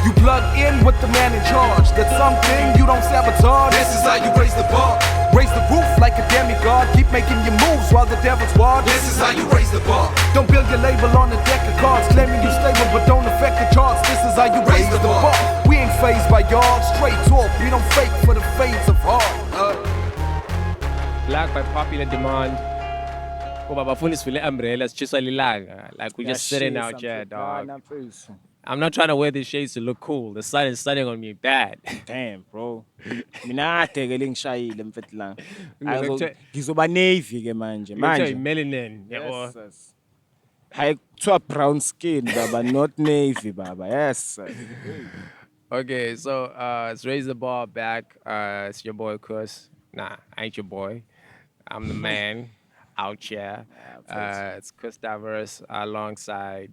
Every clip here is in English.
You plug in with the man in charge. That's something you don't sabotage. This is how you raise the bar. Raise the roof like a demigod. Keep making your moves while the devil's watch. This is how you raise the bar. Don't build your label on a deck of cards, claiming you stable but don't affect the charts. This is how you raise the bar. We ain't phased by y'all. Straight talk, we don't fake for the fades of heart. Black by popular demand. Ngoba bafuna sivule umbrellas chiswa lilanga. Like we just sitting out here, dog. I'm not trying to wear these shades to look cool. The sun is sunning on me bad. Damn, bro. Mina tekele ngishayile mfethu la. Ngizoba navy ke manje. Manje melanin. Yes. Hayi kuthiwa brown skin baba, not navy baba. Yes. Okay, so let's raise the bar back. It's your boy Kuss. Nah, I ain't your boy. I'm the man out here. It's Kuss Diverse alongside.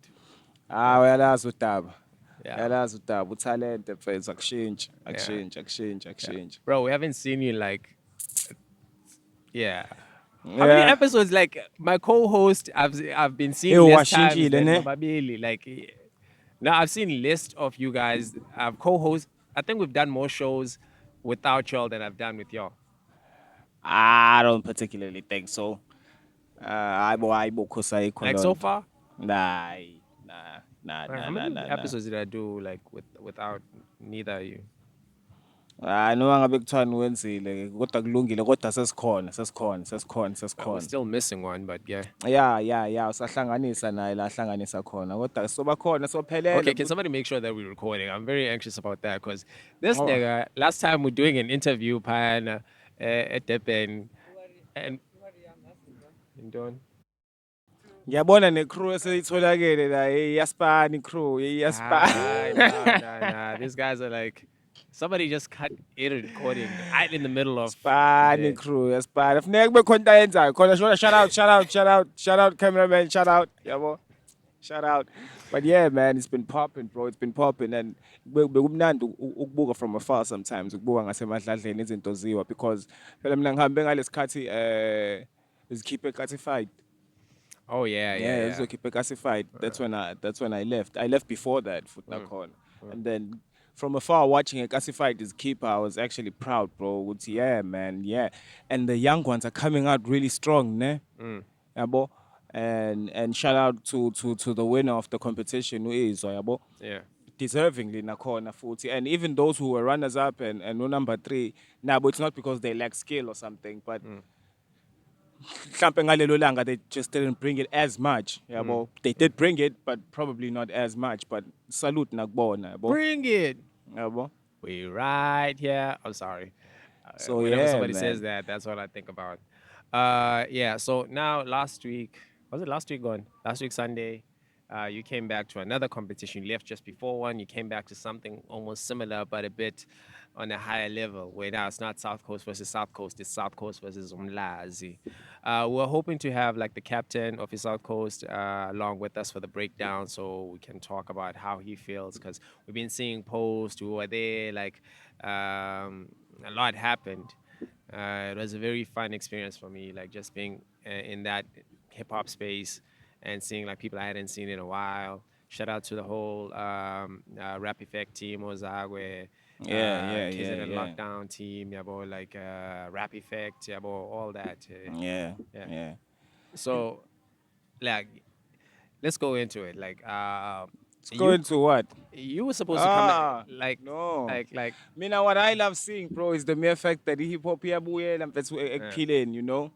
Uyalazi uDaba. Yeah. Uyalazi uDaba, uTalente mfethu akushintsha. Bro, we haven't seen you like How many episodes? Like my co-host, I've been seeing less times than Babili. Like now I've seen list of you guys. I've co-host. I think we've done more shows without y'all than I've done with y'all. I don't particularly think so. Like so far? Nah. How many episodes did I do like without neither of you? I know ngabe kuthani wenzile kodwa kulungile kodwa sesikhona. We're still missing one, but yeah. Yeah, usahlanganisa naye la hlanganisa khona kodwa soba khona sophelele. Okay, can somebody make sure that we're recording? I'm very anxious about that because this nigga, last time we're doing an interview pan at Depen and Don. Ngiyabona ne-crew eseyitholakele la yaspani crew yaspani. Nah. These guys are like, somebody just cut a recording right in the middle of Spani crew, yaspani. Funeka kube khona into ayenzayo. Khona shout out cameraman, shout out. Yabo. Shout out. But yeah, man, it's been popping, bro. It's been popping and bekumnandi ukubuka from afar sometimes. Ukubuka ngasemadladleni izinto ziwa because phela mina ngihambe ngalesikhathi keep classified. Oh yeah. So keep classified. That's when I left. I left before that for and then from afar watching a classified is keeper, I was actually proud, bro. Yeah, man, yeah. And the young ones are coming out really strong, ne? Yabo. And shout out to the winner of the competition who is Yabo. Yeah. Deservingly nakhona futhi, and even those who were runners up and no number 3, but it's not because they lack skill or something, but they just didn't bring it as much. They did bring it, but probably not as much. But salute nakubona. Bring it. We right here. I'm sorry. So whenever somebody says that, that's what I think about. So now last week, was it last week gone? Last week Sunday, you came back to another competition. You left just before one. You came back to something almost similar, but a bit on a higher level, where now it's not South Coast versus South Coast, it's South Coast versus Umlazi. We're hoping to have like the captain of the South Coast along with us for the breakdown so we can talk about how he feels, because we've been seeing posts, who were there, like a lot happened. It was a very fun experience for me, like just being in that hip-hop space and seeing like people I hadn't seen in a while. Shout out to the whole Rap Effect team, Ozagwe, KZN Lockdown team, like Rap Effect, all that. Yeah. So, like, let's go into it. Like, go into what? You were supposed to come, like, no, like. Mina, what I love seeing, bro, is the mere fact that hip hop is killing, you know.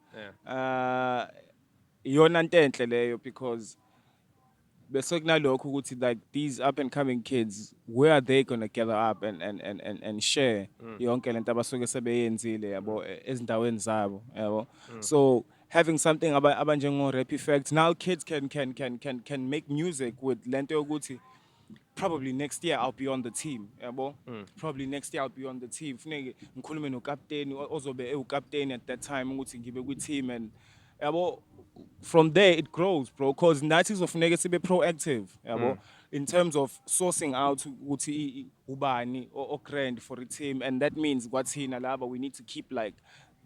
Yona nto enhle leyo because like these up and coming kids, where are they gonna gather up and share yonke lento abasuke sebeyenzile yabo ezindaweni zabo yabo. So having something abanjengo Rap Effect, now kids can make music with lento yokuthi probably next year I'll be on the team yabo. Probably next year I'll be on the team. Funeke ngikhulume no captain ozobe captain at that time ukuthi ngibe kwi team and yabo. From there it grows, bro, because Nazis of negative be proactive, in terms of sourcing out ubani or grand for a team, and that means what's in Alaba, we need to keep like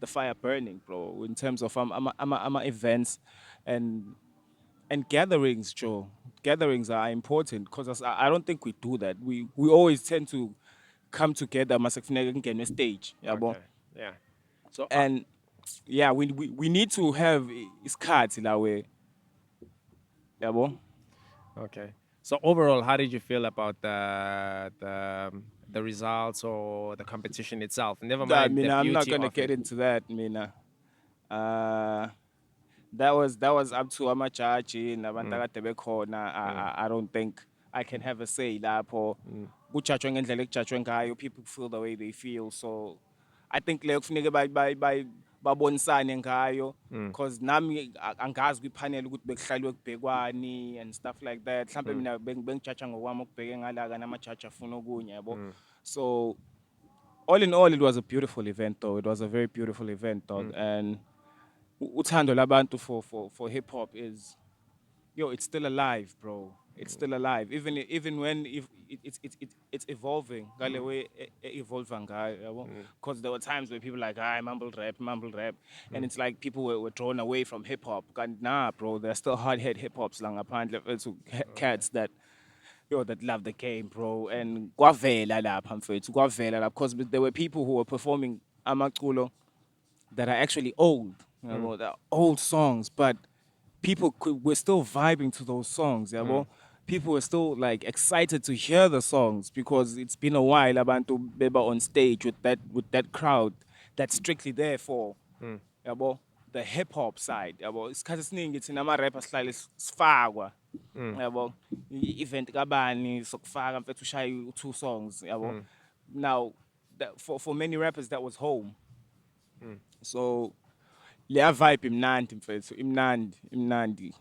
the fire burning, bro, in terms of events and And gatherings, Joe. Gatherings are important because I don't think we do that. We always tend to come together masekufuneka kungenwe stage, yabo. Okay. Yeah. So And yeah, we need to have iskhathi la way, yabo. okay. So overall, how did you feel about the results or the competition itself? Never I mind the mean, I'm not beauty gonna of get it. into that, mina. That was up to amajaji nabantu akade bekhona. I don't think I can have a say lapho. Kujatshwe ngendlela ekujatshwe ngayo, people feel the way they feel. So I think le kufuneka babonisane ngayo because nami angazi kwipanel ukuthi bekuhlaliwe kubhekwani and stuff like that. Mhlambe mina bengijaja ngokwami okubheke ngala kana amajaji afuna okunye, yabo. So all in all, it was a beautiful event, though. It was a very beautiful event, dog. And uthando labantu for hip hop is, yo, it's still alive, bro. It's still alive. Even when if it's evolving, ngale way evolving, because there were times where people like, mumble rap, and it's like people were drawn away from hip hop. And nah, bro, there's still hard head hip hops lang apparently cats that, yo, that love the game, bro. And kwavela lapha mfethu, kwavela lapha, because there were people who were performing amaculo that are actually old, they're old songs, but were still vibing to those songs, People were still like excited to hear the songs because it's been a while abantu beba on stage with that crowd that's strictly there for, the hip hop side, Isikhathi esiningi thina ama-rapper sihlale sifakwa, event kabani sokufaka mfethu ushaye two songs, Now, for many rappers that was home. So leya vibe imnandi mfethu, imnandi.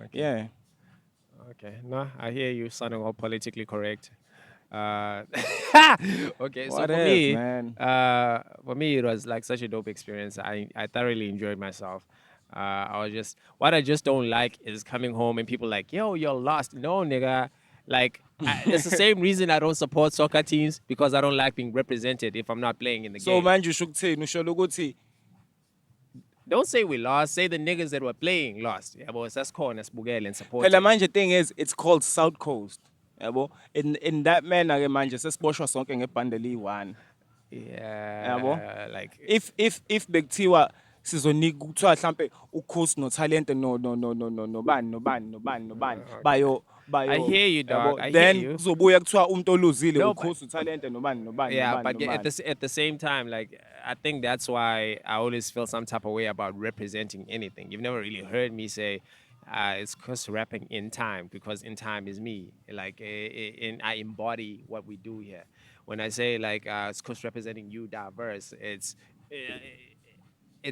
Okay. Yeah. Okay. No, I hear you sounding all politically correct. Uh, okay, so What else, man? for me, it was like such a dope experience. I thoroughly enjoyed myself. What I just don't like is coming home and people like, yo, you're lost. No, nigga. Like, it's the same reason I don't support soccer teams because I don't like being represented if I'm not playing in the So game. manje usho ukuthini? Usho ukuthi Don't say we lost. Say the niggas that were playing lost. Yeah, but that's cool and sibukele and support. phela manje thing is it's called South Coast, yabo. In that manner ke manje sesiboshwa sonke ngebhandle liyi-one. Yeah, like If bekuthiwa sizonika kuthiwa mhlambe uKuss noTalente nobani bayo I hear you, dog. yabo, I hear then you. kuzobuya kuthiwa umuntu oluzile No, but- uKuss uTalente nobani Yeah, but nobani. at the same time, like I think that's why I always feel some type of way about representing anything. You've never really heard me say it's Kuss rapping in time because in time is me. Like I embody what we do here. When I say like it's Kuss representing you diverse, it's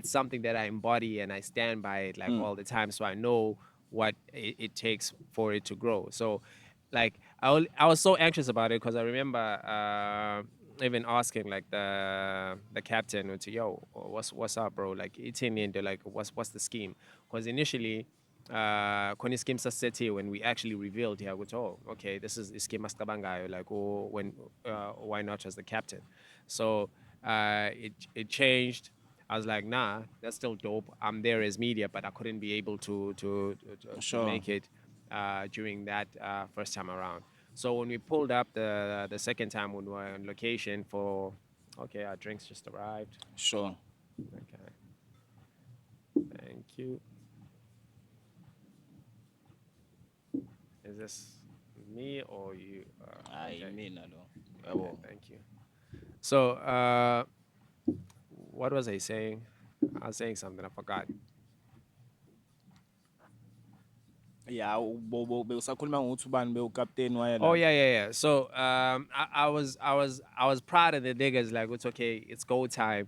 something that I embody and I stand by it like all the time. So I know what it takes for it to grow. So, like I was so anxious about it because I remember even asking like the captain, yo, what's up, bro? Like it's in into like what's the scheme? Because initially. Khona scheme sasethi when we actually revealed here, which okay, this is scheme mastabangayo, like when why not as the captain? So it changed. I was like, nah, that's still dope. I'm there as media, but I couldn't be able to Sure. make it during that first time around. So when we pulled up the second time when we were on location for, okay, our drinks just arrived. Sure. Okay, thank you. Is this me or you? Hayi Okay. mina lo. Okay, Yabo. thank you. So, what was I saying? I was saying something. I forgot. Yeah, bewusakhuluma ngokuthi ubani bewukapteni wayela. Oh yeah. So, I was proud of the niggas. Like it's okay. It's go time.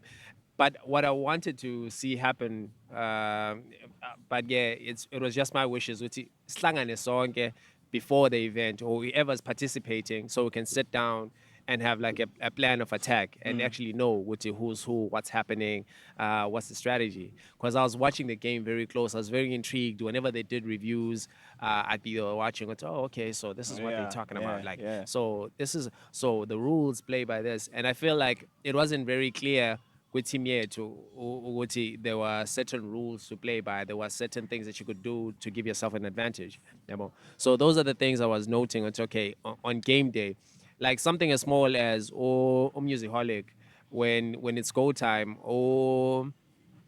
But what I wanted to see happen, but yeah, it was just my wishes. Ukuthi sihlangane sonke before the event or whoever's participating, so we can sit down and have like a plan of attack and actually know who's who, what's happening, what's the strategy. Because I was watching the game very close. I was very intrigued. Whenever they did reviews, I'd be watching it. Oh, okay, so this is what they're talking about. Like, yeah. so the rules play by this. And I feel like it wasn't very clear kwi-team yethu ukuthi there were certain rules to play by, there were certain things that you could do to give yourself an advantage. Yabo. So those are the things I was noting. It's okay on game day, like something as small as musicaholic when it's go time, or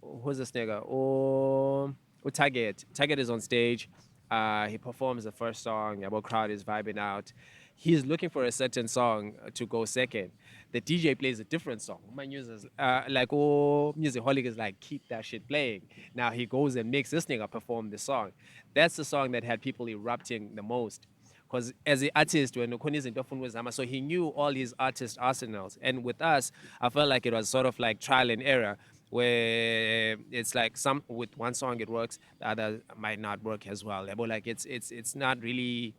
who's this nigga? Or Target. Target is on stage. He performs the first song. Yabo crowd is vibing out. He's looking for a certain song to go second. The DJ plays a different song. My users, like, Musicaholic is like, keep that shit playing. Now he goes and makes this nigga perform the song. That's the song that had people erupting the most. Because as an artist, when Okoni's in Zama, so he knew all his artist arsenals. And with us, I felt like it was sort of like trial and error, where it's like some with one song it works, the other might not work as well. But like it's not really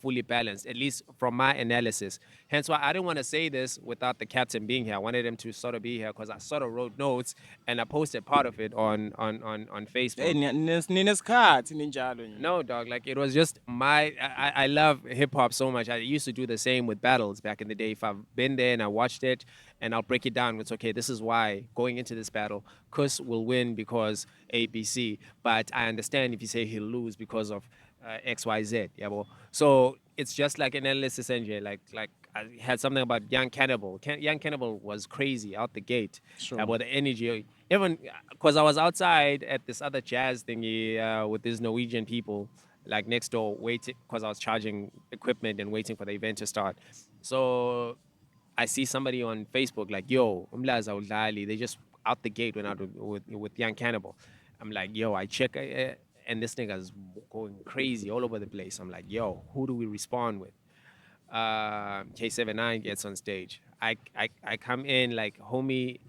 fully balanced, at least from my analysis. Hence why I didn't want to say this without the captain being here. I wanted him to sort of be here because I sort of wrote notes and I posted part of it on Hey, Facebook. ninesikhathi ninjalo nje. No, dog. Like it was just my. I love hip hop so much. I used to do the same with battles back in the day. If I've been there and I watched it, and I'll break it down. It's okay. This is why going into this battle, Kuss will win because ABC. But I understand if you say he'll lose because of X Y Z. Yeah, well. So it's just like an analysis engine. Like I had something about Young Cannibal. Young Cannibal was crazy out the gate. Sure. About the energy. Even because I was outside at this other jazz thingy with these Norwegian people, like next door, waiting because I was charging equipment and waiting for the event to start. So I see somebody on Facebook like, "Yo, Umlazi awudlali." They just out the gate went out with Young Cannibal. I'm like, "Yo," I check, and this nigga's going crazy all over the place. I'm like, "Yo, who do we respond with?" K79 gets on stage. I come in like, homie,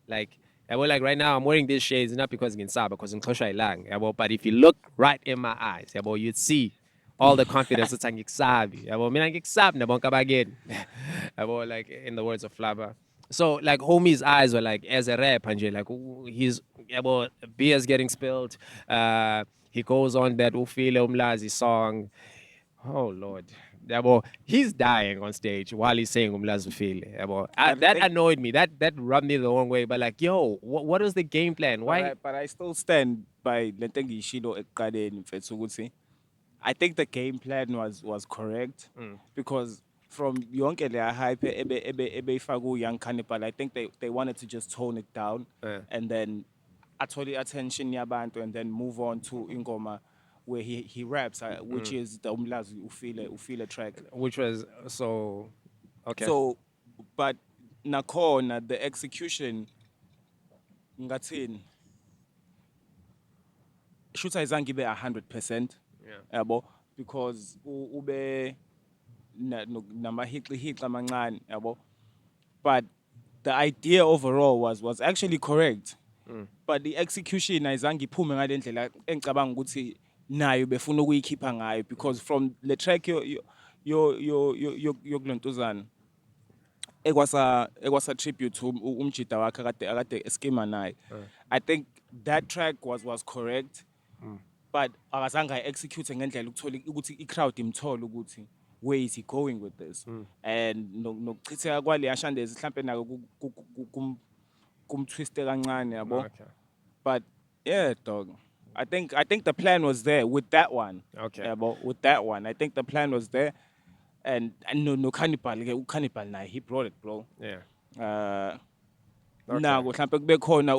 like, like right now I'm wearing these shades not because nginsaba, because ngixoshwa ilang, but if you look right in my eyes, you'd see all the confidence it's angikusabi. Mina ngikusabi nabonke abakini. Like in the words of Flabber. So like homie's eyes were like, as a rapper nje, like he's beer's getting spilled. He goes on that Ufile Umlazi song. Oh Lord. He's dying on stage while he's saying Umlazi Ufile. That annoyed me. That rubbed me the wrong way. But like, yo, what is the game plan? Why? But I still stand by le nto engiyishilo ekuqaleni mfethu ukuthi I think the game plan was correct because from yonke le hype ebeyifaka uYoung Cannibal, I think they wanted to just tone it down and then athole attention yabantu and then move on to ingoma where he raps, which is the Umlazi Ufile track. Which was so okay. So, but nakhona the execution ngathini should ayizange ibe 100%. Yabo, because ube namahixi amancane, yabo. But the idea overall was actually correct. But the execution ayizange iphume ngale ndlela engicabanga ukuthi nayo befuna ukuyikhipha ngayo, because from the track yokulontuzana ekwasa tribute to umjida wakhe akade eskema naye. I think that track was correct. But akazange execute ngendlela ukuthola ukuthi i-crowd imthola ukuthi where is he going with this, and nokuchitheka kwale yashandezi mhlambe nako kumtwiste kancane yabo. But yeah, dog, I think the plan was there with that one. Okay. Yabo, with that one I think the plan was there, and no Cannibal ke uCannibal naye he brought it, bro. Yeah. Nako mhlambe kube khona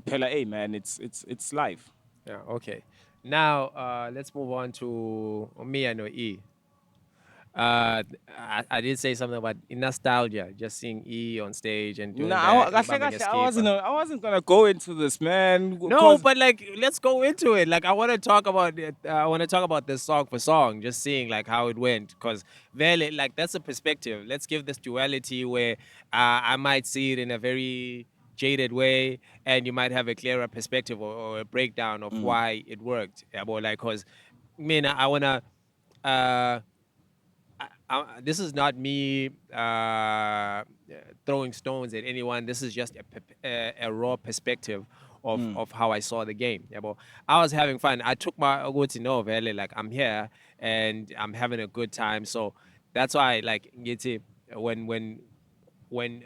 phela, hey man, it's life. Yeah, okay. Now, let's move on to Mia no E. I did say something about nostalgia, just seeing E on stage and doing that. I wasn't gonna go into this, man. No, but like, let's go into it. Like, I want to talk about it. I want to talk about this song for song, just seeing like how it went, because really, like, that's a perspective. Let's give this duality where I might see it in a very jaded way, and you might have a clearer perspective or a breakdown of why it worked. Yeah, but like, cause, I wanna. This is not me throwing stones at anyone. This is just a raw perspective of how I saw the game. Yeah, but I was having fun. I took my good to know, really, like I'm here and I'm having a good time. So that's why, like, when when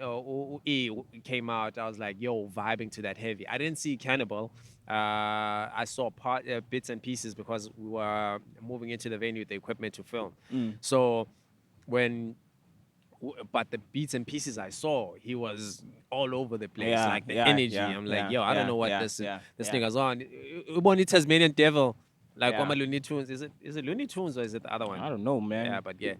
E came out, I was like, yo, vibing to that heavy. I didn't see Cannibal. I saw bits and pieces because we were moving into the venue with the equipment to film. So when but the beats and pieces I saw, he was all over the place, Yeah, like the yeah, energy. yeah, I'm like, yeah, yo, I don't yeah, know what yeah, this yeah, this yeah, nigga's on. Uboni Tasmanian Devil, like yeah. Oma Looney Tunes. Is it Looney Tunes or is it the other one? I don't know, Yeah, man. but yeah.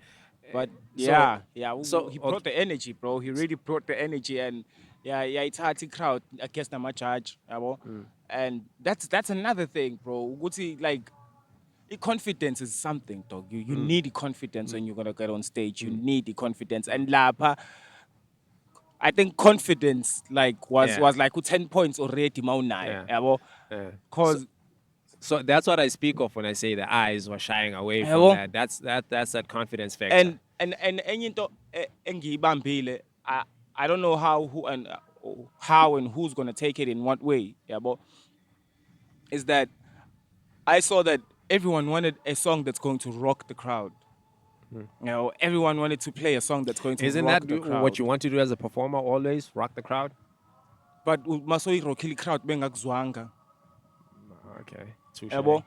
But So yeah, yeah, he okay. brought the energy, bro. He really brought the energy, and yeah, it's hard to crowd against the charge, yabo. And that's another thing, bro. Like, the confidence is something, dog. You need the confidence when you're gonna get on stage. You need the confidence, and lapa. I think confidence like Yeah, was like 10 points already, maunai, yeah, yabo. yeah. So Cause so that's what I speak of when I say the eyes were shying away from yabo. that. That's that confidence factor. And enye into engiyibambile, I don't know how and who's gonna take it in what way, yeah, but is that I saw that everyone wanted a song that's going to rock the crowd. Everyone wanted to play a song that's going to Isn't that rock the what crowd. you want to do as a performer? Always rock the crowd. But masoyi rockili crowd bengakuzwanga, Okay, touche. yabo.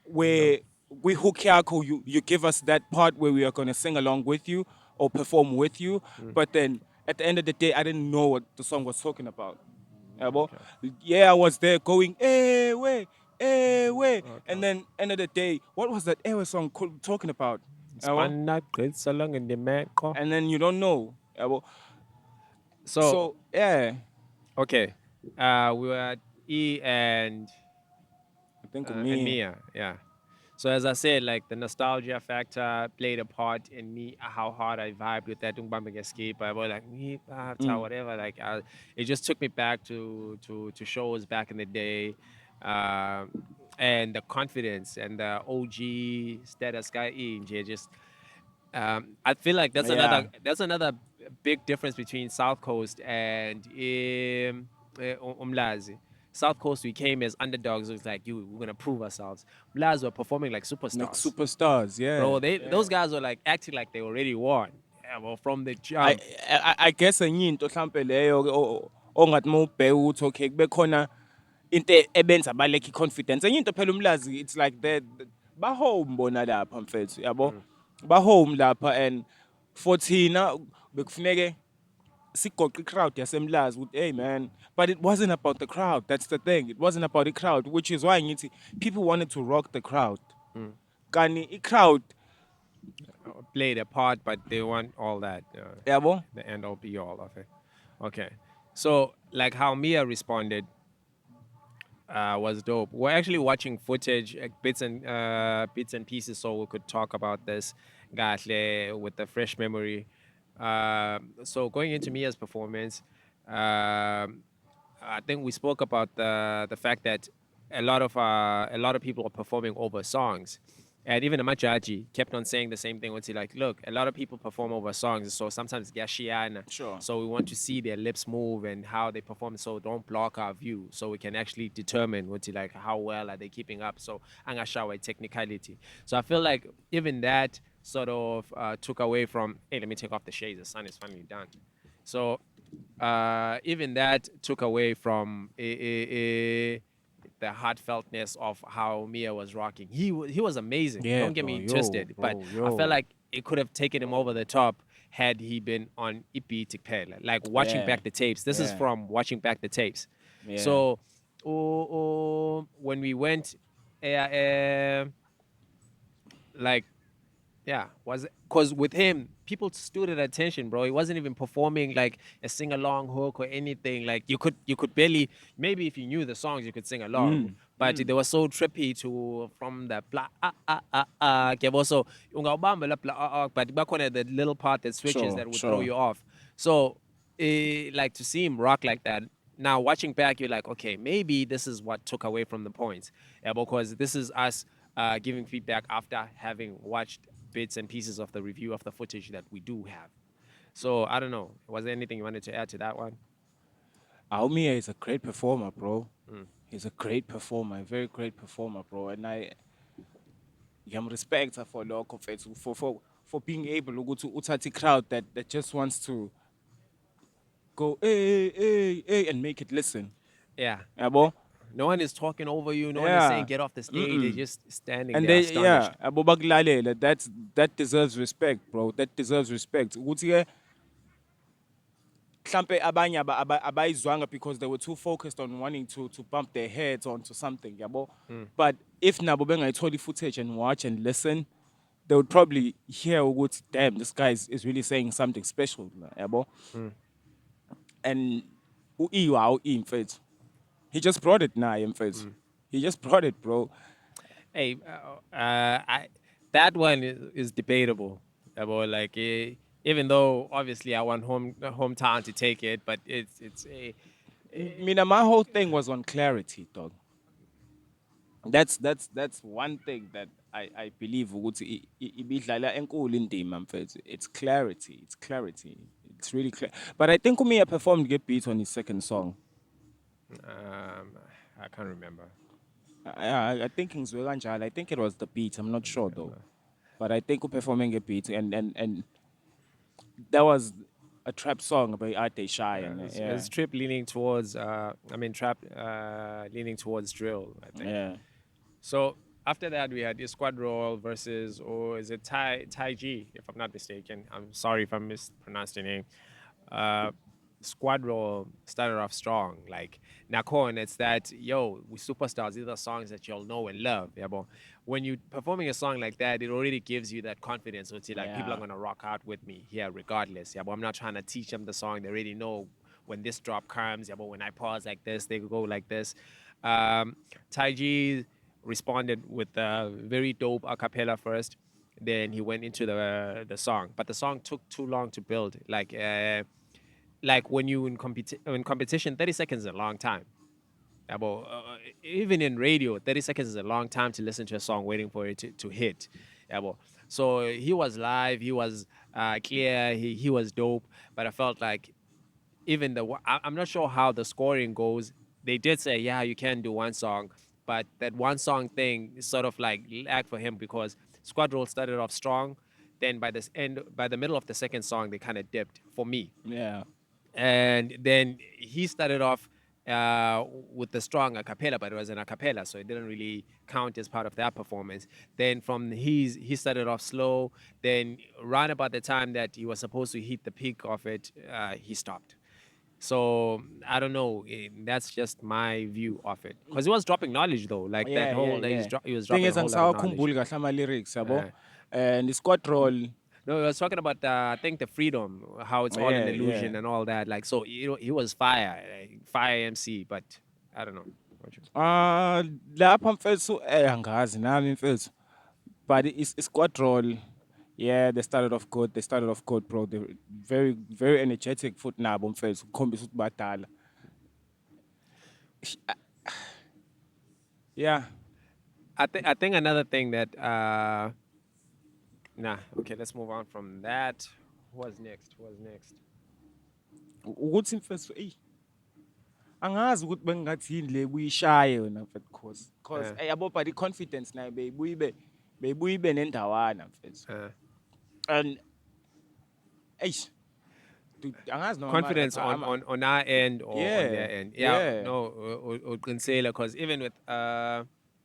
Where we hook yako, you give us that part where we are gonna sing along with you or perform with you, but then at the end of the day, I didn't know what the song was talking about. Yabo. Yeah, I was there going, eh, way. And then end of the day, what was that Ewe song talking about? Yabo? Span that good so long in the man. And then you don't know. Yabo. So So yeah, okay, we were at E I think of and me. Mia, yeah. So as I said, like the nostalgia factor played a part in me how hard I vibed with that Umbamba Escape. I was like me whatever. Like it just took me back to shows back in the day, um, and the confidence and the OG status guy in just. I feel like Yeah. that's another big difference between South Coast and Umlazi. South Coast, we came as underdogs. It was like, you, we're gonna prove ourselves. Umlazi were performing like Like superstars, superstars, yeah. bro. Those guys were like acting like they already won. Yeah, well, from the I jump. I guess enye into mhlambe leyo ongathi mawubheka ukuthi okay kube khona into ebenza balekhe confidence. Enye into phela Umlazi, it's like ba home bona lapha mfethu, yabo. Ba home lapha, and for thina bekufuneke sigoqe crowd yasemlazi with hey man, but it wasn't about the crowd. That's the thing, it wasn't about the crowd, which is why ngithi people wanted to rock the crowd. Kani crowd, Played a part, but they want all that. yabo. The end all be all of it. Okay. So, like how Mia responded was dope. We're actually watching footage, bits and pieces, so we could talk about this, gahle, with the fresh memory. So going into Mia's performance, I think we spoke about the fact that a lot of people are performing over songs. And even Amajaji kept on saying the same thing. What's he like? Look, a lot of people perform over songs, so sometimes gashiana. Sure. So we want to see their lips move and how they perform. So don't block our view, so we can actually determine what's like how well are they keeping up. So angashawa technicality. So I feel like even that sort of took away from. Hey, let me take off the shades. The sun is finally done. So even that took away from the heartfeltness of how Mia was rocking. He was amazing. Yeah, Don't get bro, me yo, twisted, but bro, I yo. felt like it could have taken him over the top had he been on Ipi Tikpela. Like watching Yeah. back the tapes. This is Yeah. from watching back the tapes. Yeah. So when we went, like yeah, was because with him, people stood at attention, bro. He wasn't even performing like a sing along hook or anything. Like you could barely, maybe if you knew the songs, you could sing along. But they were so trippy to from the blah also ungawubamba la blah but bakhona the little part that switches Sure, that would throw sure. you off. So like to see him rock like that. Now watching back, you're like, okay, maybe this is what took away from the points. Yeah, because this is us giving feedback after having watched bits and pieces of the review of the footage that we do have. So I don't know. Was there anything you wanted to add to that one? Aumia is a great performer, bro. He's a great performer, a very great performer, bro. And I am respect for local for being able to uthatha crowd that just wants to go hey and make it listen. Yeah. Yabo. No one is talking over you. No one is saying Yeah. get off the stage. They're just standing And there they yeah, astonished. yabo bakulalela. That deserves respect, bro. That deserves respect. Ukuthi mhlampe abanye abayizwanga because they were too focused on wanting to bump their heads onto something, yabo. But if nabo bengayitholi footage and watch and listen, they would probably hear ukuthi damn, this guy is really saying something special, yabo. And mfethu. He just brought it now, mfethu. He just brought it, bro. Hey, that one is debatable. About like, even though obviously I want hometown to take it, but it's a Mina, my whole thing was on clarity, dog. That's one thing that I believe ukuthi ibidlala enkulu indima mfethu. It's clarity. It's clarity. It's really clear. But I think Umia performed Get Beat on his second song. I can't remember. I think I think it was the beat. I'm not sure though. But I think we performing Get Beat and that was a trap song by Arte Shy and It's Trip leaning towards Trap leaning towards drill, I think. yeah. So after that, we had the squad roll versus, or is it Tai G, if I'm not mistaken. I'm sorry if I mispronounced your name. Squad roll started off strong. Like Nakon, it's that we superstars. These are songs that you'll know and love. Yeah, but when you performing a song like that, it already gives you that confidence. So it's like people are gonna rock out with me here regardless. Yeah, but I'm not trying to teach them the song. They already know when this drop comes. Yeah, but when I pause like this, they go like this. Tai G responded with a very dope a cappella first. Then he went into the song, but the song took too long to build. Like when you in competition, 30 seconds is a long time. About even in radio, 30 seconds is a long time to listen to a song waiting for it to hit. So he was live, he was clear, he was dope, but I felt like even I'm not sure how the scoring goes. They did say, yeah, you can do one song, but that one song thing is sort of like lag for him because Squad Roll started off strong. Then by the middle of the second song, they kind of dipped for me. Yeah. And then he started off with the strong a cappella, but it was an a cappella, so it didn't really count as part of that performance. Then he started off slow. Then right about the time that he was supposed to hit the peak of it, he stopped. So I don't know. That's just my view of it. Because he was dropping knowledge though, like that whole. He was Thing dropping a is, whole lot of knowledge. angisawakhumbuli kahle ama-lyrics, yabo. And the squad roll. No, I was talking about I think the freedom, how it's all an illusion and all that. Like so, he was fire, fire MC, but I don't know. Lapha mfethu angazi nami mfethu. But it's squad roll. Yeah, they started off good. They started off good, bro. They were very, very energetic foot nabo mfethu. Kukhombisa ukuthi badala. Yeah. I think another thing that okay, let's move on from that. What's next? Ukuthi mfethu angazi ukuthi bengingathi yini le kuyishaye wena mfethu cause yabo but i-confidence nayo beyibuye ibe nendawana mfethu. And dude, angazi noma confidence on our end or on their end. Yeah. No, or because even with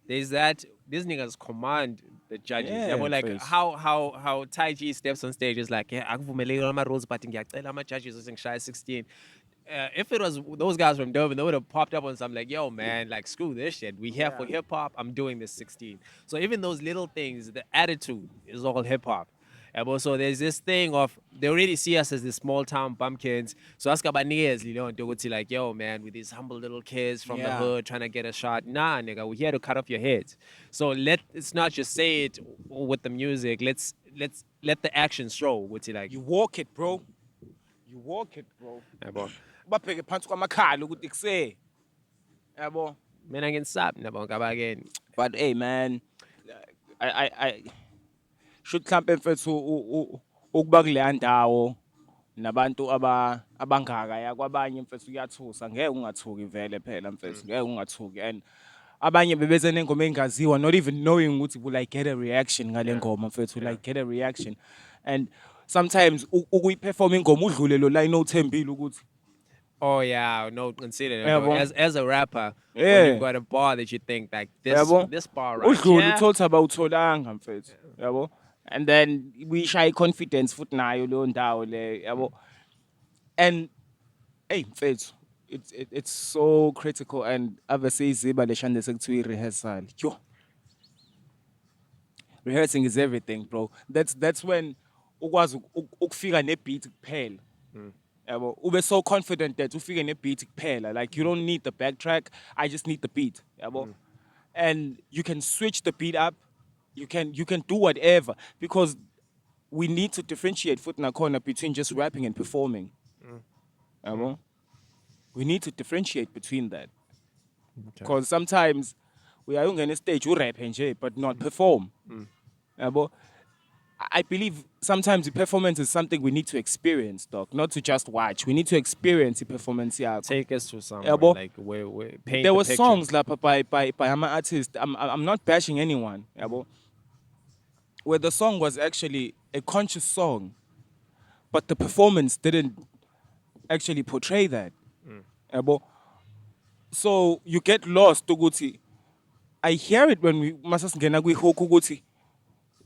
there's that these niggas command the judges. Yeah, but like face. how Tai G steps on stage is like, yeah, akuvumelekile ama rules but ngiyacela ama judges usingishaya 16. If it was those guys from Durban, they would have popped up on something like, yo, man, like, screw this shit. We here for hip hop. I'm doing this 16. So even those little things, the attitude is all hip hop. And also, there's this thing of they already see us as the small town bumpkins. So ask about niggas, they would see like, yo, man, with these humble little kids from the hood trying to get a shot. Nah, nigga, we're here to cut off your heads. So let's not just say it with the music. Let's let the action show. What's it like? You walk it, bro. You walk it, bro. Yabo. Bapeke phansi kwamakhala ukuthi kuse. Yabo. Mina nginsap nabo ngaba again. But hey, man, I should mhlampe mfethu ukuba kuleya ndawo nabantu abangaka yakwabanye mfethu kuyathusa ngeke ungathuki vele phela mfethu ngeke ungathuki and abanye bebeze nengoma engaziwa not even knowing ukuthi will I get a reaction ngale ngoma mfethu will I get a reaction and sometimes ukuyiperform ingoma udlule lo line othembile ukuthi Oh yeah, no, consider it. Yabo. As a rapper, when you've Yeah. got a bar that you think like Yabo. this bar right Udlulu here. uthola abawutholanga mfethu. Yabo. And then we shy confidence futhi nayo leyo ndawo le, yabo. And hey mfethu, it's so critical and ave seyiziba leshande sekuthiwa rehearsal. Yo. Rehearsing is everything, bro. That's when ukwazi ukufika nebeat kuphela. Yabo, ube so confident that ufike nebeat kuphela. Like you don't need the backtrack, I just need the beat. Yabo. And you can switch the beat up. You can do whatever because we need to differentiate foot corner between just rapping and performing. Yabo. We need to differentiate between that. Because sometimes we are on a stage, we rap but not perform. Yabo. I believe sometimes the performance is something we need to experience, doc, not to just watch. We need to experience the performance. Yeah, Take us to somewhere Yabo. like where paint there the were picture. songs like by an artist. I'm not bashing anyone, yabo, where the song was actually a conscious song, but the performance didn't actually portray that. Yabo. So you get lost, Tuguti. I hear it when we masasngena kwi-hook ukuthi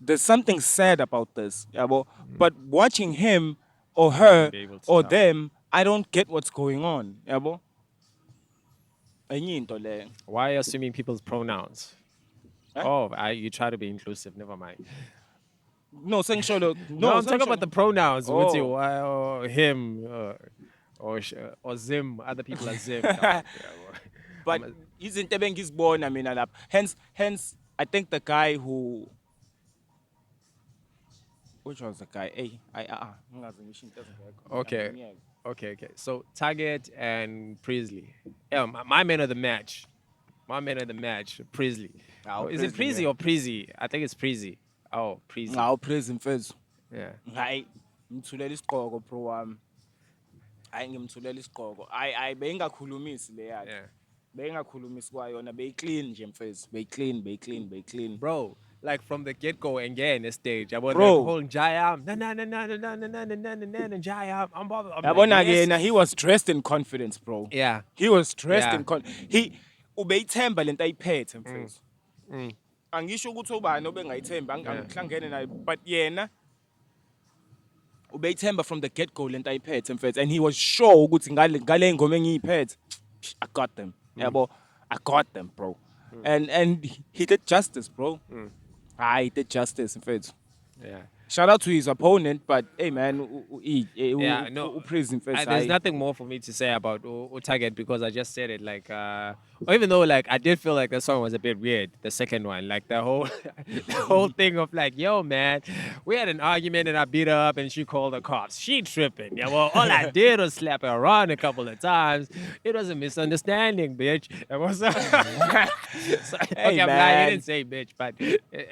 there's something sad about this, yabo. But watching him or her Be able to or tell. them, I don't get what's going on, yabo. Enye into leyo. Why are you assuming people's pronouns? Huh? Oh, you try to be inclusive. Never mind. No, sengisho lo. No, I'm talking about the pronouns. Oh. What's your or him or Zim? Other people are Zim. Yeah, But izinto ebengizibona mina lapha. Hence, I think the guy who. Which was the guy? Hey, ngingazi ngisho into ezingekho. Okay. So Target and Priestley. Yeah, my man of the match. My man of the match, Priestley. Oh, Is it Priestley, Priestley or Preezy? I think it's Preezy. Oh, Preezy. Ngawu praise mfethu. Yeah. Hayi, ngithulela isiqhoko pro wami. Hayi ngimthulela isiqhoko. Hayi bengingakhulumisi le yakhe. Yeah. Bengingakhulumisi kwayona, beyiclean nje mfethu. Beyiclean. Bro, like from the get-go and get in the stage. I was Bro. like holding Jayam. Jayam. I'm Yabona like, ke yes. yena, he was dressed in confidence, bro. Yeah. He was dressed Yeah. in he ubeyithemba lento ayiphethe mfethu. Angisho ukuthi ubani obengayithemba angihlangene naye, but yena ubeyithemba from the get go lento ayiphethe mfethu, and he was sure ukuthi ngale ngoma engiyiphethe I got them. Yabo, I got them, bro. And he did justice, bro. He did justice mfethu. Yeah. Shout out to his opponent, but hey man, Yeah, no. praise him first. There's nothing more for me to say about Target because I just said it. Like, or even though like I did feel like the song was a bit weird, the second one, like the whole thing of like, yo man, we had an argument and I beat her up and she called the cops. She tripping. Yeah, well, all I did was slap her around a couple of times. It was a misunderstanding, bitch. It was. So, okay, I'm lying. man. You didn't say bitch, but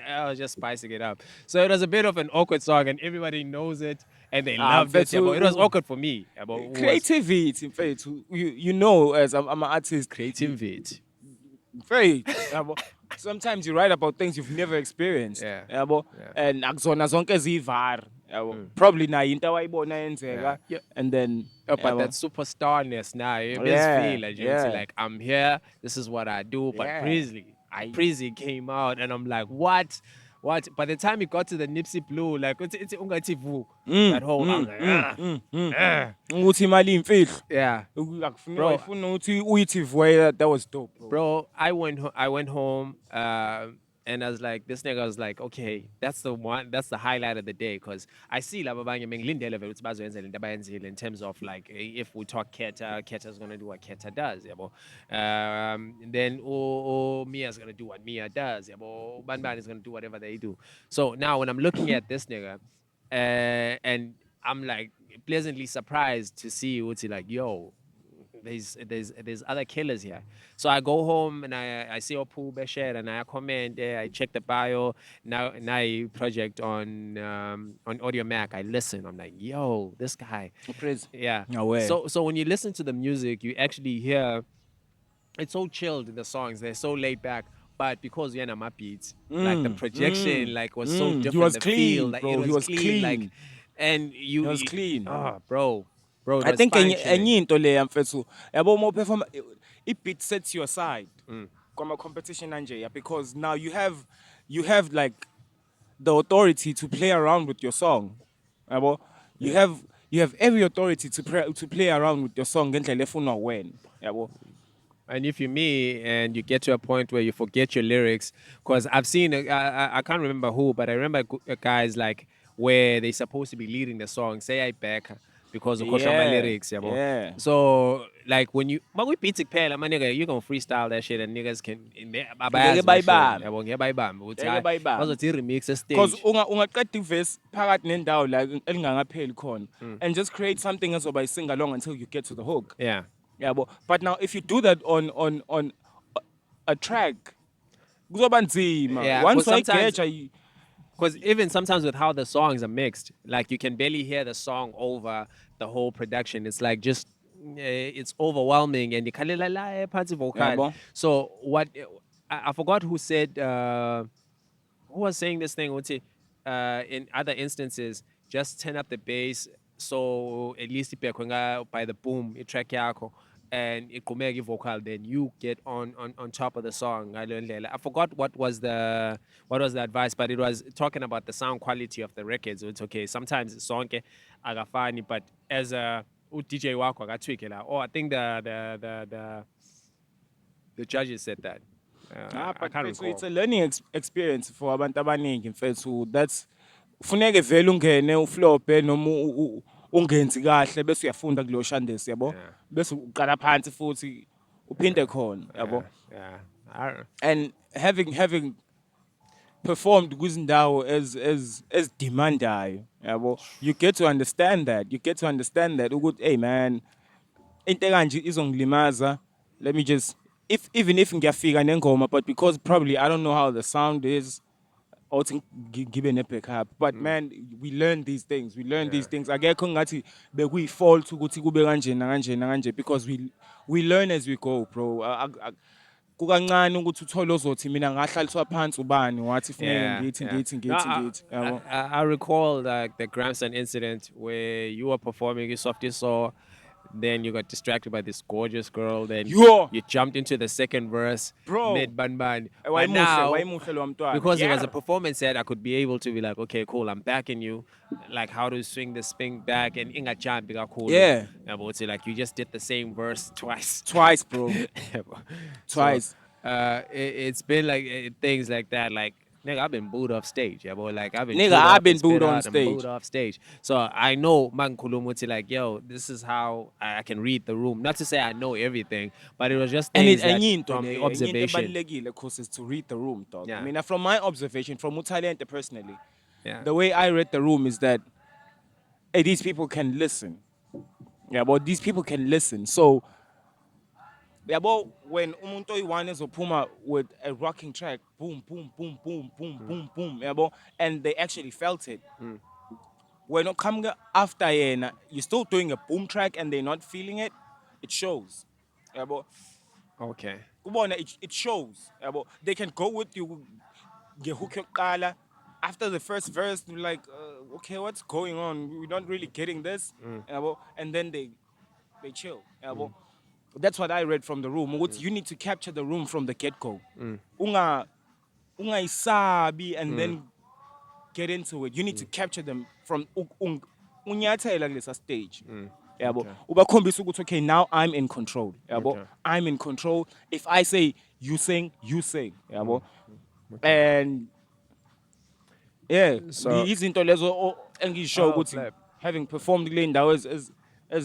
I was just spicing it up. So it was a bit of an awkward song and everybody knows it and they loved it. Yeah, but it was awkward for me. Yeah, but Creativity, mfethu. You know, as I'm an artist, creativity. Very. Sometimes you write about things you've never experienced. Yeah. Yabo. And akuzona zonke zivar. Probably na into awayibona yenzeka. Yeah. And then But yabo. that superstarness now, it just Yeah, feel like, like I'm here, this is what I do. But Yeah. Priestley came out and I'm like, what? What? By the time he got to the Nipsey Blue, like it's ungathi vu. That whole I'm like, ukuthi imali imfihlo. yeah. Akufuneka ufuna ukuthi uyithi voya, that was dope, bro. Bro, I went home, and I was like, this nigga was like, okay, that's the highlight of the day, because I see laba abanye mengilindele vele ukuthi bazoyenza lento abayenzile in terms of like if we talk Keta's gonna do what Keta does, yabo. Then Mia's gonna do what Mia does, yabo. Ban is gonna do whatever they do. So now when I'm looking at this nigga, and I'm like pleasantly surprised to see what's like, yo, there's other killers here. So I go home and I see Opu Besher and I comment there. I check the bio. Now I project on Audio Mac. I listen. I'm like, yo, this guy. Praise. Yeah. No way. So when you listen to the music, you actually hear it's so chilled in the songs. They're so laid back. But because you're my beats, like the projection, like was so different. He was the clean, feel, like, bro. it was He was clean. Like, and He was clean. Oh, bro. Bro, it I was think spine chilling. enye into leya mfethu yabo uma perform beat sets you aside from a competition kanje yeah, because now you have like the authority to play around with your song yabo you Yeah. have you have every authority to play around with your song ngendlela efuna wena yabo. And if you're me and you get to a point where you forget your lyrics, because I've seen, I can't remember who, but I remember guys like where they're supposed to be leading the song, say I back because of my Yeah, lyrics, yeah, bro. yeah. So like when you, but we beat it, my nigga, you gonna freestyle that shit and niggas can, Ngeke bayibambe. yeah, bro, ngeke bayibambe. Ngeke bayibambe. Bazothi remix a Because stage. ungaqeda ivesi phakathi nendawo la elingangapheli khona and just create something ezoba sing along until you get to the hook. Yeah. Yeah, but now if you do that on a track, kuzoba nzima. Yeah, Once because sometimes wayigeja you. because even sometimes with how the songs are mixed, like you can barely hear the song over the whole production. It's like just it's overwhelming and you can't la parts Yeah, vocal. bon. So what I forgot who said who was saying this thing. What's it? In other instances, just turn up the bass so at least if you're by the boom, it track yako and it vocal, then you get on top of the song. I forgot what was the advice, but it was talking about the sound quality of the records. It's okay. Sometimes it's song agafani, but as a DJ wako agatwike la. Oh, I think the judges said that. I But can't mfethu recall. it's a learning experience for abantu abaningi mfethu. That's funeke vele ungene uflophe noma ungenzi kahle bese uyafunda kuleyo shandesi yabo. Yeah. Bese uqala phansi futhi uphinde khona Yeah, yabo. yeah. I, And having performed kwizindawo as demandayo yabo, you get to understand that ukuthi hey man into kanje izongilimaza, let me just even if ngiyafika nengoma but because probably I don't know how the sound is othi ngibe ne-backup but man we learn these things akekho ngathi bekuyi-fault ukuthi kube kanje nakanje nakanje because we learn as we go bro. Kukancane ukuthi uthole ozothi mina ngahlaliswa phansi ubani wathi funeke yeah, ngithi yeah. ngithi No, ngithi ngithi yabo. I recall like the Gramson incident where you were performing, you softly saw, then you got distracted by this gorgeous girl, then Yo you jumped into the second verse, bro, mid ban. But wayemuhle now, wayemuhle lo mntwana because it was yeah a performance set, I could be able to be like, okay, cool, I'm backing you. Like how to swing the spin back and inga jump cool. yeah But say like you just did the same verse twice. twice bro So twice. it's been like things like that. Like nigga, I've been booed off stage. Yeah, boy. Like I've been Nigga, chewed I've up been and spit booed on out and booed stage. off stage. So I know man kulumuti like yo, this is how I can read the room. Not to say I know everything, but it was just And things that enye into from the le enye into observation. ebalulekile cause is to read the room dog. I Yeah, mean from my observation from uTalente personally, yeah. the way I read the room is that hey, these people can listen. Yeah, but these people can listen. So yeah, but when umuntu oyi-one ezophuma with a rocking track, boom, boom, boom, boom, boom, boom, boom, yeah, but, and they actually felt it. When you come after yena, you're still doing a boom track and they're not feeling it, it shows. Yeah, but Okay. kubona it shows. Yeah, but they can go with you ngehook yokuqala. After the first verse, they're like, okay, what's going on? We're not really getting this. Yeah, and then they chill. Yeah, that's what I read from the room. You need to capture the room from the get-go. Ungayisabi and then get into it. You need to capture them from unyathela kulesa stage. Yabo. Okay. Ubakhombisa ukuthi okay, now I'm in control. Yabo. Okay. I'm in control. If I say you sing, you sing. Yabo. And yeah, So izinto lezo engisho oh ukuthi flip. having performed kule ndawo as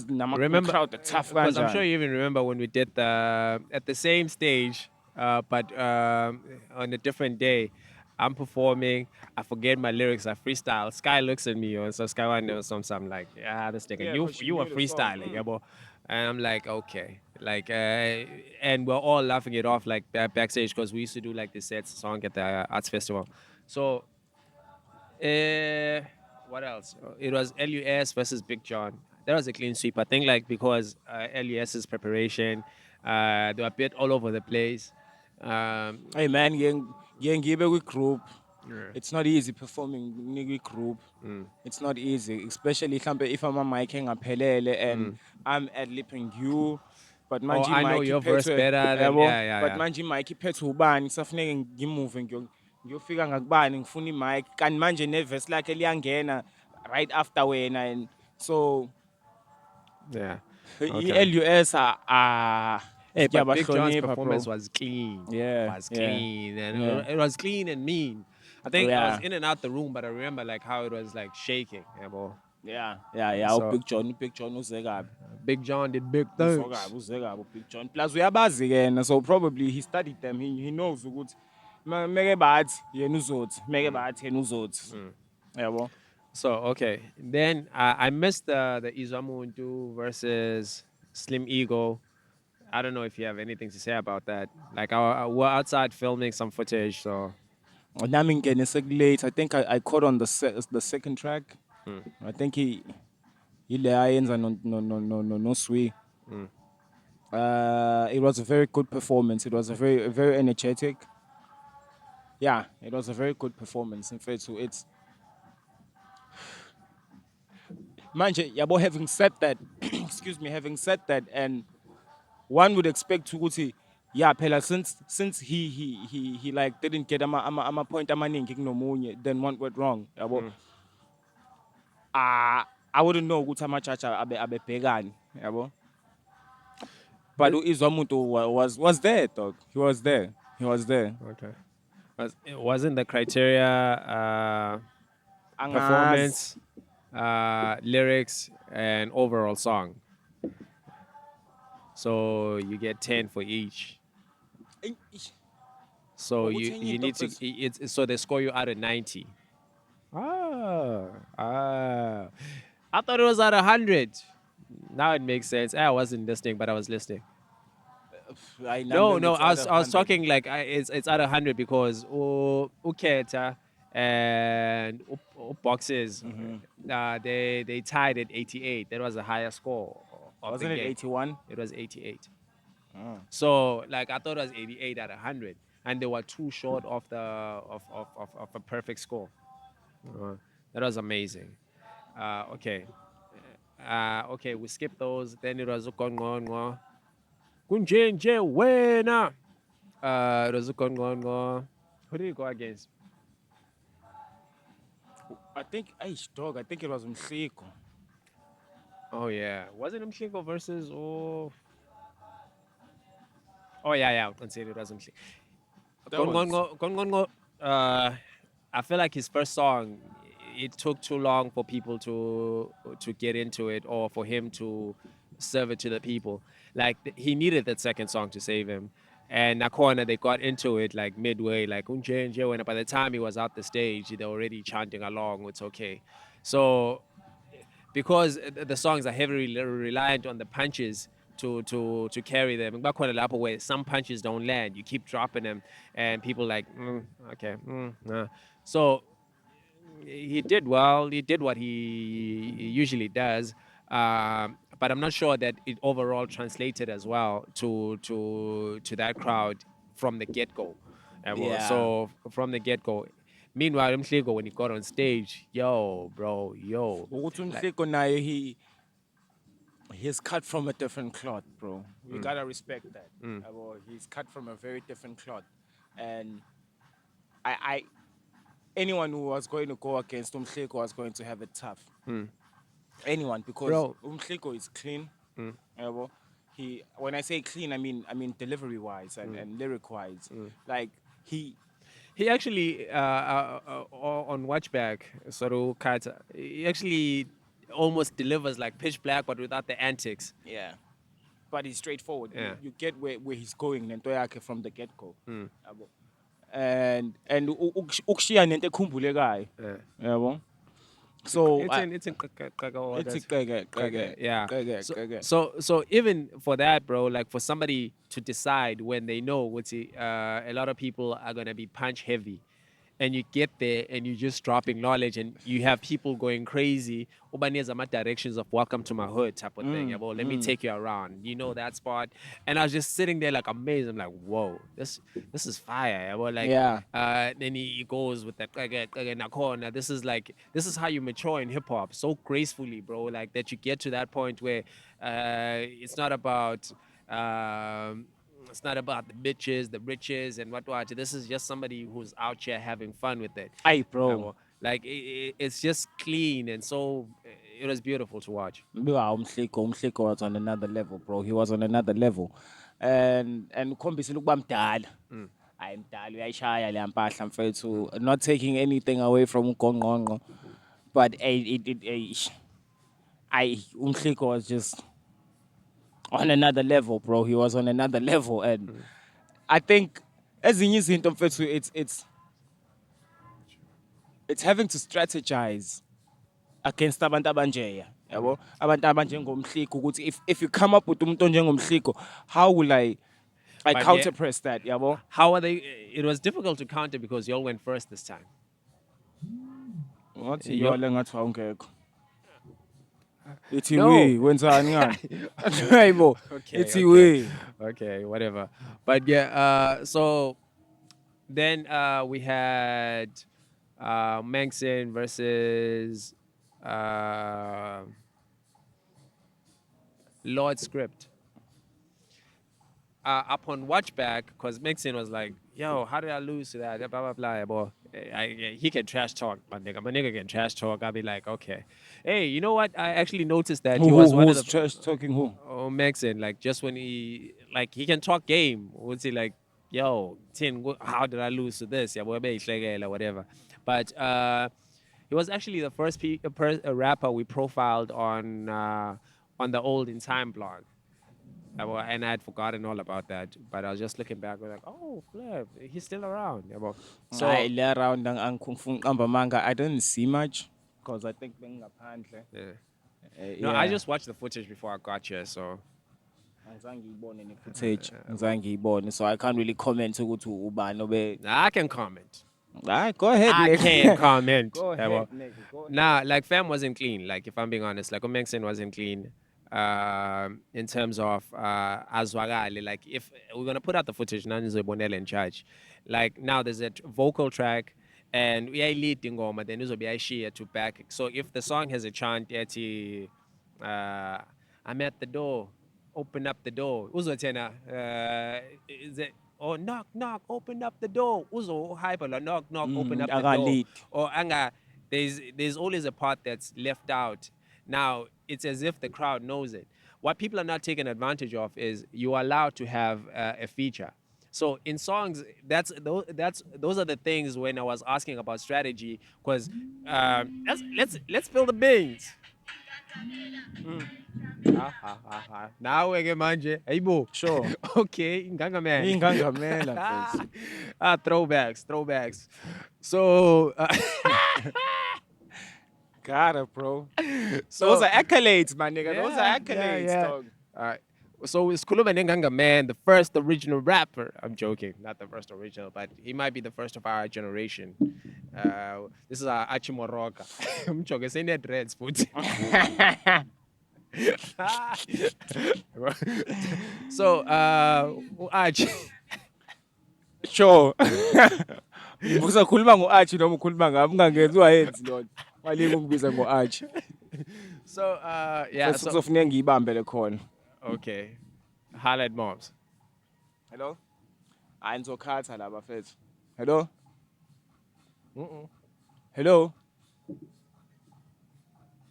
Remember, crowd the tough because I'm sure kanjani. you even remember when we did the at the same stage, but on a different day. I'm performing. I forget my lyrics. I freestyle. Sky looks at me, so Sky one knows something. I'm like, yeah, this nigga, Yeah, you 'cause she you were knew the song. freestyling, yeah, bro. And I'm like, okay, like, and we're all laughing it off like backstage because we used to do like the sets song at the arts festival. So what else? It was LUS versus Big John. That was a clean sweep. I think like because LUS's preparation, they were a bit all over the place. Hey man, ngiye ngibe kwi-group. It's not easy performing nigga group. It's not easy, especially if I'm a mic ngaphelele and I'm ad-lipping you. But Oh, manje I know mic your verse iphethwe, better than yabo. But yeah. manje mic iphethwe ubani kusafuneke ngimove ngiyofika ngakubani ngifuna imic kanti manje neverse lakhe liyangena right after wena and so Yeah. Okay. i-LUS Hey, but Big John's siyabahlonipha performance bro. was clean. Yeah, Was yeah, clean, and yeah. it was clean and mean. I think I was Yeah. in and out the room, but I remember like how it was like shaking. Yeah, boy. Yeah. So Big John uze kabi. Big John did big things. Uze kabi Big John. Plus uyabazi yena, so probably he studied them. He knows ukuthi meke bathi yena uzothi, meke bathi yena uzothi. Yabo. So okay, then I missed the Izamuntu versus Slim Ego. I don't know if you have anything to say about that. Like, we're outside filming some footage, so Nami ngene sekulate. I think I caught on the second track. I think ile ayenza no Swi. It was a very good performance. It was a very energetic. Yeah, it was a very good performance. In fact, so it's manje yabo, having said that, excuse me, having said that, and one would expect to ukuthi yeah phela since he like didn't get ama point amaningi kunomunye, then what went wrong yabo. I wouldn't know ukuthi ama-judge abebhekani yabo. But Izwamuntu was there, dog. He was there. okay. Wasn't the criteria Angazi. performance, lyrics, and overall song? So you get 10 for each. So But you what's you need to so they score you out of 90. I thought it was out of 100. Now it makes sense. I wasn't listening, but I was listening. No, I was talking like it's out of 100 because Uketa and Boxes they tied at 88. That was the highest score of Wasn't the it game. 81? It was 88. So like I thought it was 88 out of 100, and they were too short of the of a perfect score. That was amazing. Okay. Okay, we skipped those. Then it was Ukongongo. Kunjenje wena. It was Ukongongo. Who did you go against? I think it was Msiko. Oh yeah, wasn't it Mshinko versus Oh yeah, consider it was Mshinko. Gongongo, I feel like his first song, it took too long for people to get into it or for him to serve it to the people. Like he needed that second song to save him. And Nakona, they got into it like midway, like Unje Nje, when by the time he was out the stage, they're already chanting along. It's okay. So because the songs are heavily reliant on the punches to carry them. Bakhona lapho where some punches don't land, you keep dropping them, and people like, okay, nah. So he did well. He did what he usually does, but I'm not sure that it overall translated as well to that crowd from the get go. Yeah. So from the get go. Meanwhile, Mshigo, when he got on stage, yo, bro, yo. Ukuthi Msiko naye he's cut from a different cloth, bro. We gotta respect that. Yabo, he's cut from a very different cloth, and I anyone who was going to go against Umhliko was going to have it tough. Anyone, because Bro. Umhliko is clean. Yabo. When I say clean, I mean delivery wise and lyric wise. Like He actually on Watchback, Saru Kata, he actually almost delivers like Pitch Black, but without the antics. yeah. But he's straightforward. Yeah. You get where he's going nento yakhe from the get go. Yabo. And ukushiya nento ekhumbulekayo. Yabo. So It's in Qeke. yeah. So even for that, bro, like for somebody to decide when they know what's a lot of people are gonna be punch heavy, and you get there and you're just dropping knowledge and you have people going crazy. Ubaneza my directions of welcome to my hood type of thing. Yeah, well, let me take you around. You know that spot. And I was just sitting there like amazed. I'm like, whoa, this is fire. Yeah, well, like Yeah. then he goes with that now this is how you mature in hip hop so gracefully, bro. Like that you get to that point where it's not about it's not about the bitches, the riches, and what. This is just somebody who's out here having fun with it. Aye, bro. Like it's just clean and so it was beautiful to watch. Umhliko was on another level, bro. He was on another level. And ukhombisile ukuba mdala. Hayi mdala uyayishaya le mpahla mfethu. Not taking anything away from uGongqongqo, but Umhliko was just on another level, bro. He was on another level, and I think ezinye izinto mfethu it's having to strategize against abantu abanjeya, yabo? Abantu abanjengomhliko ukuthi if you come up with umuntu onjengomhliko, how will I But counter press that, yabo? How are they? It was difficult to counter because y'all went first this time. What Yo- yole ngathi awungekho. Ithi No. we wenzani ngani? Hayibo. Okay, Ithi okay. we. Okay, whatever. But yeah, so then we had Mengson versus Lord Script. Upon watch back, because Mengson was like, yo, how did I lose to that? Blah, blah, blah. Boy, he can trash talk, my nigga. My nigga can trash talk. I'll be like, okay. Hey, you know what? I actually noticed that he was one of Who's the... trash talking who? Oh, Mengson, like just when he can talk game. Would say like, yo, Tin, how did I lose to this? Yeah, whatever. But he was actually the first rapper we profiled on the Old in Time blog. And I had forgotten all about that, but I was just looking back, like, oh, flip, he's still around. So I lay around ang manga. I didn't see much because I think bengaphandle. Yeah. No, I just watched the footage before I got here, so. Footage. So I can't really comment to ubani. I can comment. Alright, go ahead, I nigga. can't comment. Go ahead, Yabo. nigga. Go ahead. Nah, like fam wasn't clean. Like if I'm being honest, like Mengson wasn't clean. In terms of Azwagale, like if we're gonna put out the footage, Nani Bonel in charge. Like now there's a vocal track and we are lead ngoma, then there's be share to back. So if the song has a chant, I'm at the door, open up the door. Uzo tena, is it? Or knock, knock, open up the door. Uzo hyper, knock, knock, open up the door. lead. Or anga, there's always a part that's left out. Now it's as if the crowd knows it. What people are not taking advantage of is you are allowed to have a feature. So in songs, those are the things when I was asking about strategy, because let's spill the beans. Now we get manje. Hey boo. Sure. Okay, Nganga man. Ingangamela, mfethu. Throwbacks. So Got it, bro. so Those are accolades, my nigga. Those are accolades, yeah. dog. All right. So it's Kuluma Nganga Man, the first original rapper. I'm joking, not the first original, but he might be the first of our generation. This is our Achimoroka. I'm joking, saying that dreads, foot. So, Archie. Sure. Usakhuluma ngo-Archie noma ukhuluma ngami ungangezi wayenzi lona. Malinga ungibiza ngo-Archie. So, yeah. Bese kuzofuneka ngiyibambele khona. Okay. Holla at moms. Hello? Hayi ngizokhatha la bafethu. Hello? Hello?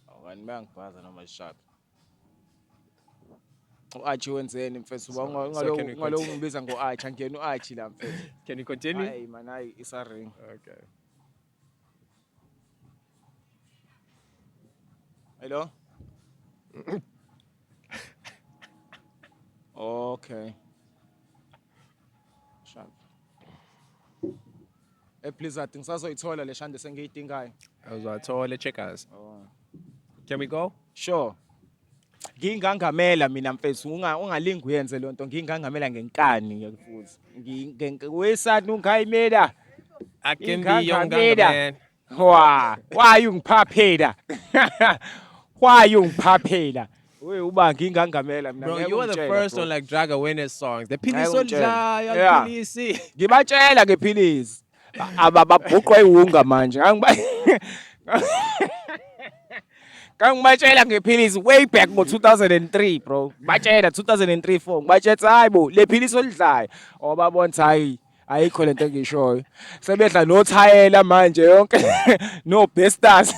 Awani bayangibhaza noma shap. U-Archie wenzeni mfethu? Ngalo ungibiza ngo-Archie, angena u-Archie la mfethu. Can you continue? Hayi man, hayi isa ring. Okay. Hello? Okay. Sharp. Please, I think ngisazoyithola le shande sengiyidingayo. Uzwathola checkers. Oh. Can we go? Sure. Ngingangamela mina mfethu ungalingi uyenze lonto ngingangamela ngenkani ngiyakufuza. Wesani ungayimela? I can be young man. Why ungiphaphela? Why ungiphaphela? We uba ngingangamela mina Bro, ngeke you were the ungitshela first bro. on like drag awareness songs. The Ngeke Piliso ungitshela. Dlaya, Yeah. Pilisi. Ngibatshela ngephilisi. Ababhuqwa iwunga manje. Kangibatshela ngephilisi way back ngo-2003 bro. Batshela 2003 4. Ngibatshela hayi bo le philisi olidlayo. Obabona hayi ayikho lento engishoyo. Sebedla nothayela manje yonke no besters.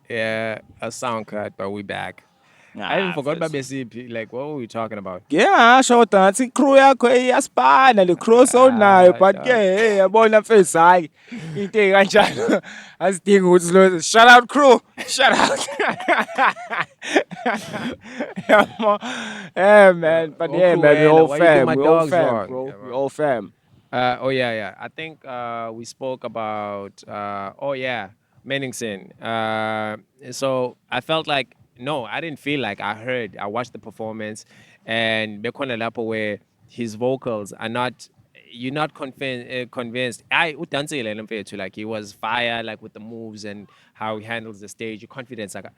Yeah, a sound cut, but we back. I even forgot about BCP. Like, what were we talking about? Yeah, shota ngathi crew yakho iyasipana le cross onayo but ke yabona mfethu hayi into ekanjalo asidingi ukuthi lo shout out crew shout out yeah man but yeah man we all Why you do fam my we all dogs fam wrong? bro Yeah, we all fam. Oh yeah. I think we spoke about Meningsen. So I felt like no, I didn't feel like I heard. I watched the performance, and Bekona Lapo where his vocals are not. You're not convinced. I udansile mfethu, like he was fire, like with the moves and how he handles the stage. Confidence, like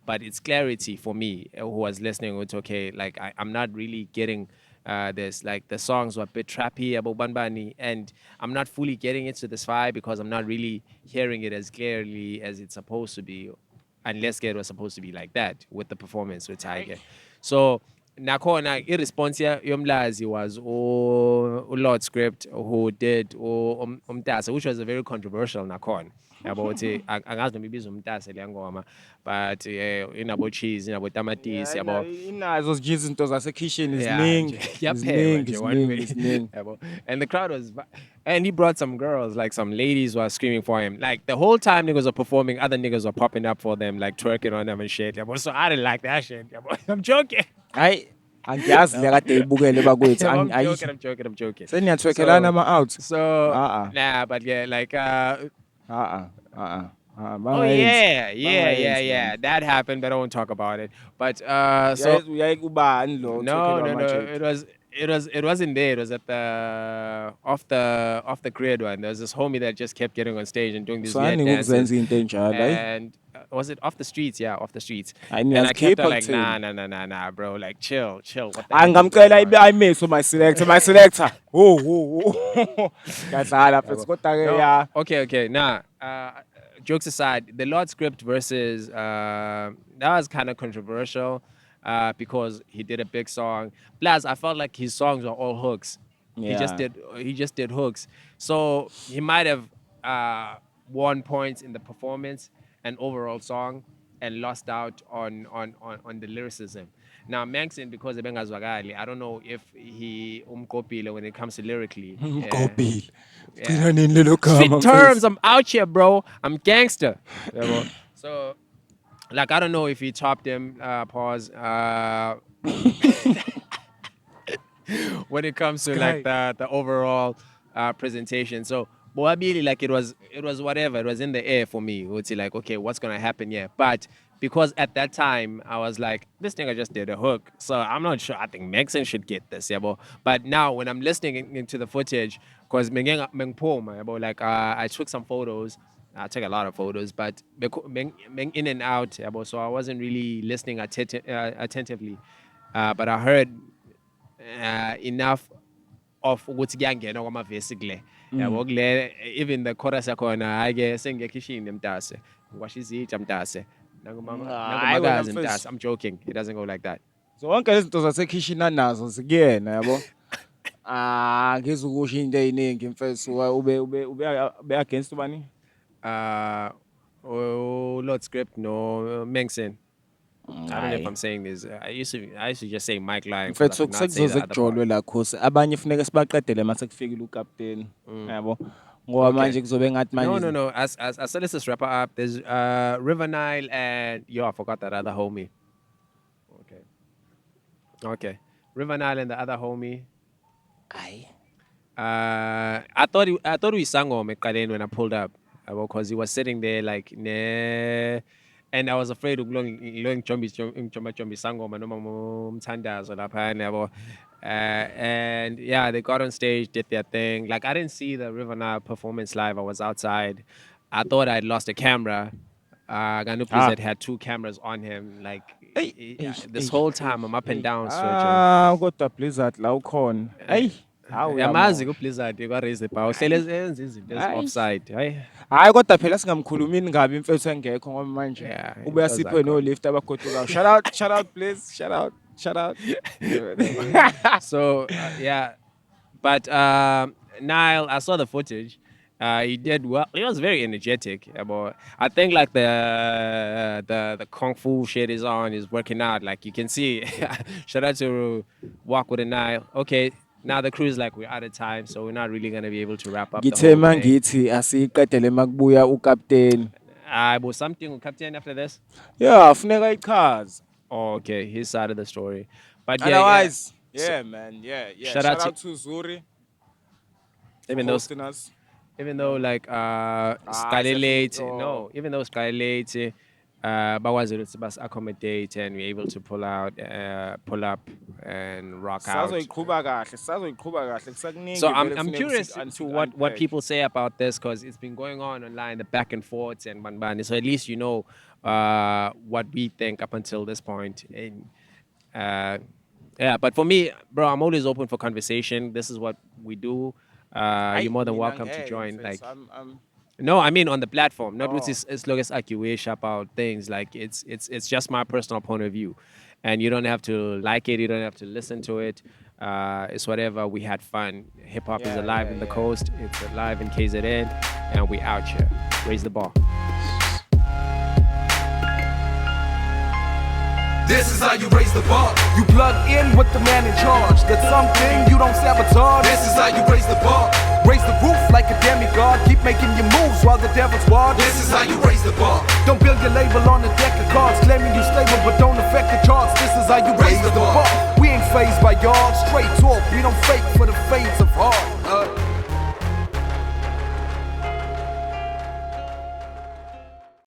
but it's clarity for me who was listening. It's okay. Like I'm not really getting this. Like the songs were a bit trappy about Banbani, and I'm not fully getting into this vibe because I'm not really hearing it as clearly as it's supposed to be, unless it was supposed to be like that with the performance with Tiger. So nakhona i-response yomlazi was Lord Script who did umtasa, which was a very controversial nakhona. Yabo uthi angazi noma ibiza umtasa leya ngoma, but inabo cheese, inabo tamatisi, yabo. Inazo nje izinto zasekitchen Yeah, iziningi one way. iziningi. Yabo. And the crowd was, and he brought some girls, like some ladies were screaming for him. Like the whole time niggas were performing, other niggas were popping up for them, like twerking on them and shit. Yabo. So I didn't like that shit. Yabo. I'm joking. Hayi angiyazi le kade ibukele bakwethu I'm joking. seniyatwekelana ama-out So Uh-uh. nah, but yeah, like bangayenzi that happened, but I won't talk about it. But so uyaye kubani lo no, otwekelwa amajeki it wasn't there. It was at the off the grid one. There was this homie that just kept getting on stage and doing these weird sani dances. ukuzenza into enjalo hayi And was it off the streets? Yeah, off the streets. Hayi, And I kept niyazikhipha on like, kuthini? nah, bro. Like, chill. What the heck is angamcela going on? ibe ayimeso my selector ngiyadlala futhi kodwa-ke No, ya okay. Nah, jokes aside, the Lord script versus that was kind of controversial because he did a big song. Plus, I felt like his songs were all hooks. He just did hooks. So he might have won points in the performance and overall song and lost out on the lyricism. Now Maxine, because of Bengazwagali, I don't know if he umkopile when it comes to lyrically. Mkopile. Yeah. Gcina nini lelo Street gama, terms, mfethu? I'm out here, bro. I'm gangster. Yeah, bro. So, like, I don't know if he topped him. Pause. When it comes to like the overall presentation. So, Boabili, like it was whatever. It was in the air for me. It's like, okay, what's gonna happen here? But because at that time I was like, this nigga just did a hook, so I'm not sure. I think Maxon should get this, yeah, but now when I'm listening into the footage, because like I took some photos. I took a lot of photos, but in and out, yeah, so I wasn't really listening attentively. But I heard enough of ukuthi kuyangena kwamavesi kule yabo kule, even the chorus yakhona hayi ke sengiyakhishini mtase ngiwasha izitsha mtase Hayi, wena nangomakazi mfethu. mtase. I'm joking, it doesn't go like that. Zonke lezi zinto zasekhishini anazo zikuyena yabo ngizukusho into ey'ningi mfethu ube against ubani Lord Script no Mengsen. I don't know if I'm saying this. I used to just say Mike Lying because I mfethu could not say sekuzoze the other part. kujolwe la khosi abanye funeka sibaqedele mase kufikile ukapteni yabo ngoba Okay. manje kuzobe ngathi manje No. As let's just wrap it up. There's River Nile and I forgot that other homie. Okay. River Nile and the other homie. Aye. I thought we sang on Mekalen when I pulled up because he was sitting there like nah, and I was afraid of going Chombi Sangoma noma umthandazo laphayana yabo. And yeah, they got on stage, did their thing. Like I didn't see the River Nile performance live. I was outside. I thought I'd lost a camera. Ganu Blizzard had 2 cameras on him. Like this whole time, I'm up and down searching. Kodwa Blizzard la ukhona. Hey. Yamazi ku-Blizzard raise the bar. Uhlele enza izinto offside. Hayi kodwa phela singamkhulumini ngabi imfethu engekho ngoba manje ubuya siphe no lift abagodukayo. Shout out please. Shout out. So yeah, but Nile, I saw the footage. He did well. He was very energetic. But I think like the kung fu shit is working out. Like you can see. Shout out to Walk with the Nile. Okay. Now the crew is like, we're out of time, so we're not really going to be able to wrap up the whole thing. Ngithi asiqedele makubuya uCaptain. Was something with Captain after this? Yeah, funeka ichaza. Oh, okay, his side of the story. But otherwise, man. Shout out to Zuri. Even though like Skalelate, even though Skalelate, bakwazi ukuthi bas accommodate and we're able to pull up and rock out. So I'm curious to what people say about this, because it's been going on online, the back and forths and banbani. So at least you know what we think up until this point. And yeah, but for me, bro, I'm always open for conversation. This is what we do. You're more than welcome to join. Like, no, I mean on the platform, not with as long as accusation about things. Like it's just my personal point of view, and you don't have to like it. You don't have to listen to it. It's whatever. We had fun. Hip hop is alive in the coast. It's alive in KZN, and we out here. Raise the bar. This is how you raise the bar. You plug in with the man in charge. That's something you don't sabotage. This is how you raise the bar. Raise the roof like a demigod. Keep making your moves while the devil's watch. This is how you raise the bar. Don't build your label on a deck of cards, claiming you stable but don't affect the charts. This is how you raise the bar. We ain't phased by y'all. Straight talk, we don't fake for the fades of heart.